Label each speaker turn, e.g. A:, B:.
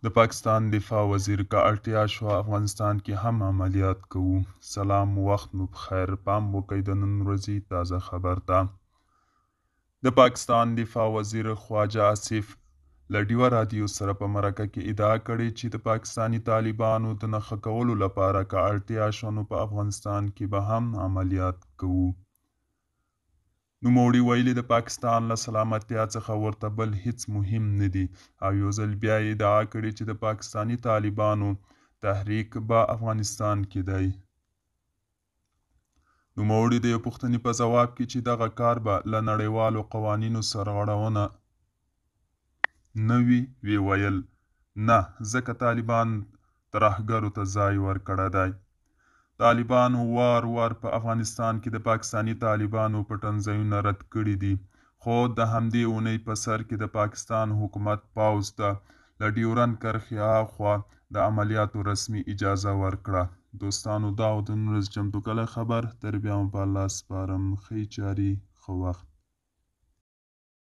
A: د پاکستان دفاع وزیر که اړتیا شوه افغانستان کې هم عملیات کوو. سلام، وخت مو بخیر. پام وکړئ د نن ورځې تازه خبر ته. د پاکستان دفاع وزیر خواجه آصف له ډیوه رادیو سره په مرکه کې ادعا کړې چې د پاکستاني طالبانو د نښه کولو لپاره که اړتیا شوه نو په افغانستان کې به هم عملیات کوو. نوموړي ویلي د پاکستان له سلامتیا څخه ورته بل هیڅ مهم نه دي او یو ځل بیا یې ادعا کړې چې د پاکستاني طالبانو تحریک به افغانستان کې دی. نوموړي د یو پوښتنې په ځواب کې چې دغه کار به له نړیوالو قوانینو سرغړونه نه وي ویل نه، ځکه طالبان ترهګرو ته ځای ورکړی دی. طالبانو وار وار په افغانستان کې د پاکستاني طالبانو پټنځایونه رد کړي دي، خو د همدې اونۍ په سر کې د پاکستان حکومت پوځ ته له ډیورند کرښې هاخوا د عملیاتو رسمي اجازه ورکړه. دوستانو، دا و د نن ورځې چمتو کلی خبر. تر بیا مو په الله سپارم. ښې چارې، ښه وخت.